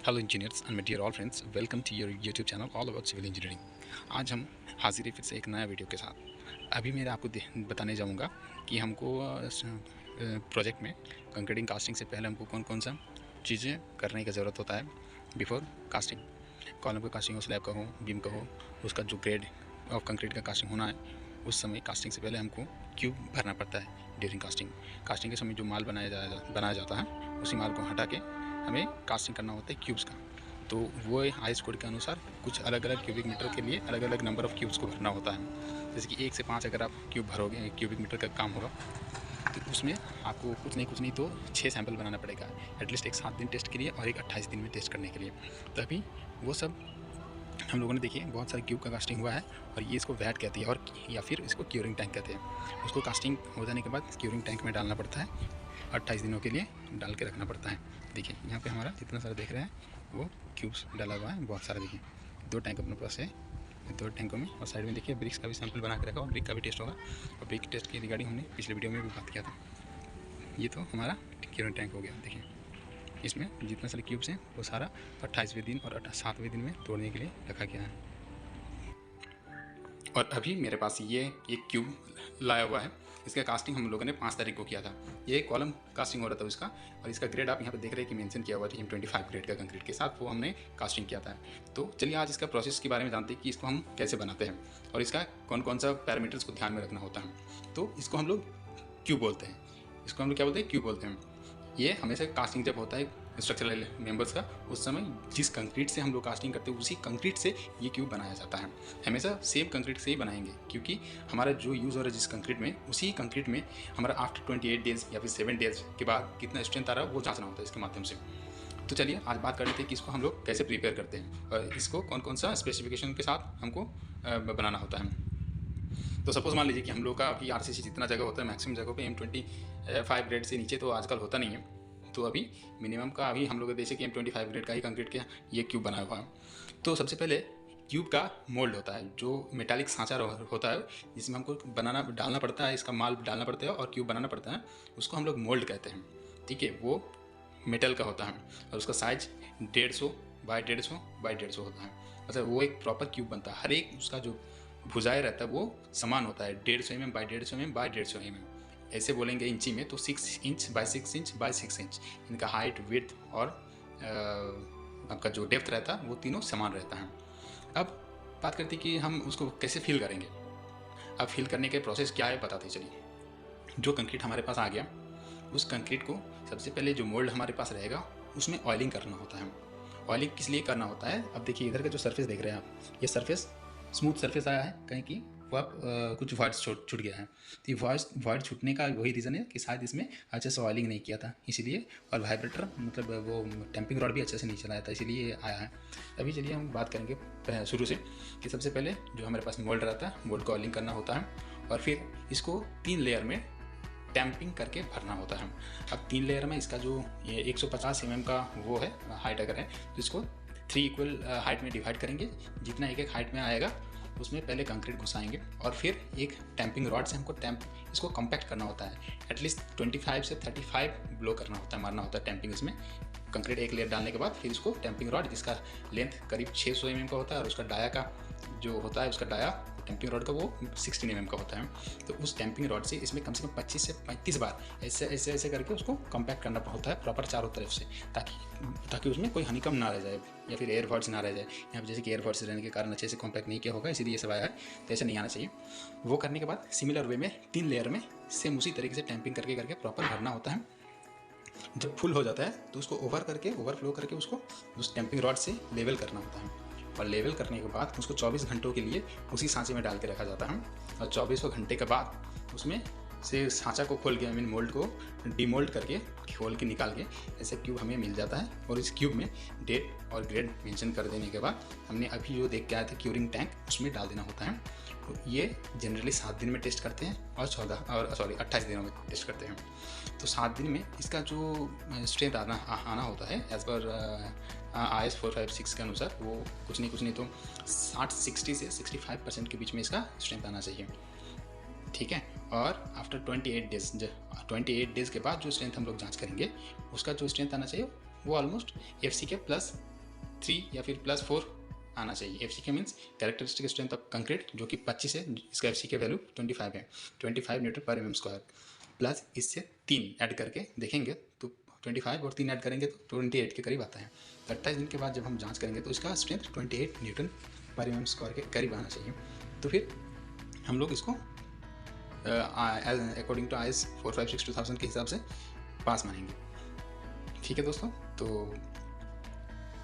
Hello engineers and my dear all friends, welcome to your YouTube channel all about civil engineering. आज हम हाजिर है फिर से एक नया वीडियो के साथ। अभी मैं आपको बताने जाऊंगा कि हमको प्रोजेक्ट में कंक्रीटिंग कास्टिंग से पहले हमको कौन कौन सा चीज़ें करने की ज़रूरत होता है बिफोर कास्टिंग। कॉलम का कास्टिंग हो, स्लैब का हो, बीम का हो, उसका जो ग्रेड ऑफ कंक्रीट का कास्टिंग होना है, उस समय कास्टिंग से पहले हमको क्यूब भरना पड़ता है। ड्यूरिंग कास्टिंग के समय जो माल बनाया जाता है, उसी माल को हटा के हमें कास्टिंग करना होता है क्यूब्स का। तो वो आईएस कोड के अनुसार कुछ अलग अलग क्यूबिक मीटर के लिए अलग अलग नंबर ऑफ़ क्यूब्स को भरना होता है। जैसे कि 1 से 5 अगर आप क्यूब भरोगे, क्यूबिक मीटर का काम होगा, तो उसमें आपको कुछ नहीं तो 6 सैंपल बनाना पड़ेगा, एटलीस्ट एक 7 दिन टेस्ट के लिए और एक 28 दिन में टेस्ट करने के लिए। तभी वो सब हम लोगों ने देखिए बहुत सारे क्यूब का कास्टिंग हुआ है, और ये इसको वैट कहती है, और या फिर इसको क्यूरिंग टैंक कहते हैं। उसको कास्टिंग हो जाने के बाद क्यूरिंग टैंक में डालना पड़ता है, 28 दिनों के लिए डाल के रखना पड़ता है। देखिए यहाँ पे हमारा जितना सारा देख रहे हैं वो क्यूब्स डाला हुआ है, बहुत सारा। देखिए 2 टैंक अपने पास है, 2 टैंकों में, और साइड में देखिए ब्रिक्स का भी सैंपल बना के रखा, और ब्रिक का भी टेस्ट होगा। और ब्रिक टेस्ट की रिगार्डिंग हमने पिछले वीडियो में भी बात किया था। ये तो हमारा क्यूरिंग टैंक हो गया। देखिए इसमें जितना सारे क्यूब्स हैं वो सारा 28वें दिन और 7वें दिन में तोड़ने के लिए रखा गया है। और अभी मेरे पास ये एक क्यूब लाया हुआ है। इसका कास्टिंग हम लोगों ने 5 तारीख को किया था। ये कॉलम कास्टिंग हो रहा था उसका, और इसका ग्रेड आप यहाँ पे देख रहे हैं कि मेंशन किया हुआ है M25 ग्रेड का कंक्रीट के साथ, वो हमने कास्टिंग किया था। तो चलिए आज इसका प्रोसेस के बारे में जानते हैं कि इसको हम कैसे बनाते हैं और इसका कौन कौन सा पैरामीटर्स को ध्यान में रखना होता है। तो इसको हम लोग क्यूब बोलते हैं। इसको हम लोग क्या बोलते हैं? क्यूब बोलते हैं। ये हमेशा कास्टिंग जब होता है स्ट्रक्चरल मेंबर्स का, उस समय जिस कंक्रीट से हम लोग कास्टिंग करते हैं उसी कंक्रीट से ये क्यूब बनाया जाता है। हमेशा सेम कंक्रीट से ही बनाएंगे, क्योंकि हमारा जो यूज़ हो रहा है जिस कंक्रीट में, उसी कंक्रीट में हमारा आफ्टर 28 डेज या फिर 7 डेज के बाद कितना स्ट्रेंथ आ रहा है वो जांचना होता है इसके माध्यम से। तो चलिए आज बात कर लेते हैं कि इसको हम लोग कैसे प्रिपेयर करते हैं और इसको कौन कौन सा स्पेसिफिकेशन के साथ हमको बनाना होता है। तो सपोज़ मान लीजिए कि हम लोग का अभी आरसीसी जितना जगह होता है, मैक्सिमम जगह पे M25 ग्रेड से नीचे तो आजकल होता नहीं है। तो अभी मिनिमम का अभी हम लोग जैसे कि M25 ग्रेड का ही कंक्रीट का ये क्यूब बनाया हुआ है। तो सबसे पहले क्यूब का मोल्ड होता है, जो मेटालिक सांचा होता है जिसमें हमको डालना पड़ता है, इसका माल डालना पड़ता है और क्यूब बनाना पड़ता है। उसको हम लोग मोल्ड कहते हैं। ठीक है, वो मेटल का होता है और उसका साइज 150 बाई 150 बाई 150 होता है। मतलब वो एक प्रॉपर क्यूब बनता है। हर एक उसका जो भुजाएं रहता है वो समान होता है, 150 mm by 150 mm by 150 mm। ऐसे बोलेंगे इंची में तो 6 inch by 6 inch by 6 inch इनका हाइट, विड्थ और आपका जो डेप्थ रहता है वो तीनों समान रहता है। अब बात करते हैं कि हम उसको कैसे फिल करेंगे। अब फिल करने के प्रोसेस क्या है बताते चलिए। जो कंक्रीट हमारे पास आ गया, उस कंक्रीट को सबसे पहले जो मोल्ड हमारे पास रहेगा उसमें ऑयलिंग करना होता है। ऑयलिंग किस लिए करना होता है? अब देखिए इधर का जो सरफेस देख रहे हैं आप, ये सरफेस स्मूथ सरफेस आया है, कहीं की वो आप कुछ वॉइड्स छूट गया है। तो ये वॉइड छूटने का वही रीज़न है कि शायद इसमें अच्छे से ऑयलिंग नहीं किया था, इसीलिए। और वाइब्रेटर मतलब वो टैंपिंग रॉड भी अच्छे से नहीं चलाया था, इसीलिए ये आया है। अभी चलिए हम बात करेंगे शुरू से कि सबसे पहले जो हमारे पास मोल्ड रहता है, मोल्ड को ऑयलिंग करना होता है और फिर इसको 3 लेयर में टैंपिंग करके भरना होता है। अब 3 लेयर में इसका जो ये 150 mm का वो है हाइट अगर है, तो इसको 3 इक्वल हाइट में डिवाइड करेंगे। जितना एक हाइट में आएगा उसमें पहले कंक्रीट घुसाएंगे और फिर एक टैंपिंग रॉड से हमको इसको कॉम्पैक्ट करना होता है। एटलीस्ट 25 से 35 ब्लो करना होता है, मारना होता है टैंपिंग। इसमें कंक्रीट एक लेयर डालने के बाद फिर इसको टैंपिंग रॉड, जिसका लेंथ करीब 600 mm का होता है और उसका डाया का जो होता है, उसका डाया टैंपिंग रॉड का वो 16 mm का होता है। तो उस टैंपिंग रॉड से इसमें कम से कम 25 से 35 बार ऐसे करके उसको कॉम्पैक्ट करना होता है प्रॉपर चारों तरफ से, ताकि उसमें कोई हनीकम ना रह जाए या फिर एयर वॉइड्स ना रह जाए। यहाँ पर जैसे कि एयर वॉइड्स रहने के कारण अच्छे से कॉम्पैक्ट नहीं किया होगा, इसीलिए ये सब आया है, तो ऐसे नहीं आना चाहिए। वो करने के बाद सिमिलर वे में 3 लेयर में सेम उसी तरीके से टैंपिंग करके प्रॉपर भरना होता है। जब फुल हो जाता है तो उसको ओवरफ्लो करके उसको उस टैंपिंग रॉड से लेवल करना होता है, और लेवल करने के बाद उसको 24 घंटों के लिए उसी सांचे में डाल के रखा जाता है। और 24 घंटे के बाद उसमें से सांचा को खोल के, आई मीन मोल्ड को डीमोल्ड करके खोल के निकाल के ऐसे क्यूब हमें मिल जाता है। और इस क्यूब में डेट और ग्रेड मेंशन कर देने के बाद हमने अभी जो देख के आए थे क्यूरिंग टैंक, उसमें डाल देना होता है। तो ये जनरली 7 दिन में टेस्ट करते हैं और 28 दिनों में टेस्ट करते हैं। तो 7 दिन में इसका जो स्ट्रेंथ आना होता है एज पर IS 456 के अनुसार, वो कुछ नहीं तो 60 से 65% के बीच में इसका स्ट्रेंथ आना चाहिए। ठीक है। और आफ्टर 28 डेज के बाद जो स्ट्रेंथ हम लोग जांच करेंगे, उसका जो स्ट्रेंथ आना चाहिए वो ऑलमोस्ट FC के प्लस 3 या फिर +4 आना चाहिए। FCK means characteristic strength of concrete, जो कि 25 है, इसका FCK वैल्यू 25 है, 25 न्यूटन पर mm², प्लस इससे 3 ऐड करके देखेंगे तो 25 और 3 ऐड करेंगे तो 28 के करीब आता है। 28 दिन के बाद जब हम जांच करेंगे तो इसका स्ट्रेंथ 28 न्यूटन पर mm² के करीब आना चाहिए। तो फिर हम लोग इसको अकॉर्डिंग टू IS 456-2000 के हिसाब से पास मानेंगे। ठीक है दोस्तों, तो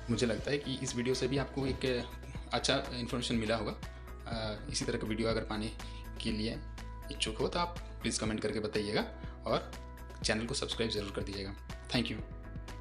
मुझे लगता है कि इस वीडियो से भी आपको एक अच्छा इन्फॉर्मेशन मिला होगा। इसी तरह का वीडियो अगर पाने के लिए इच्छुक हो तो आप प्लीज़ कमेंट करके बताइएगा और चैनल को सब्सक्राइब ज़रूर कर दीजिएगा। Thank you.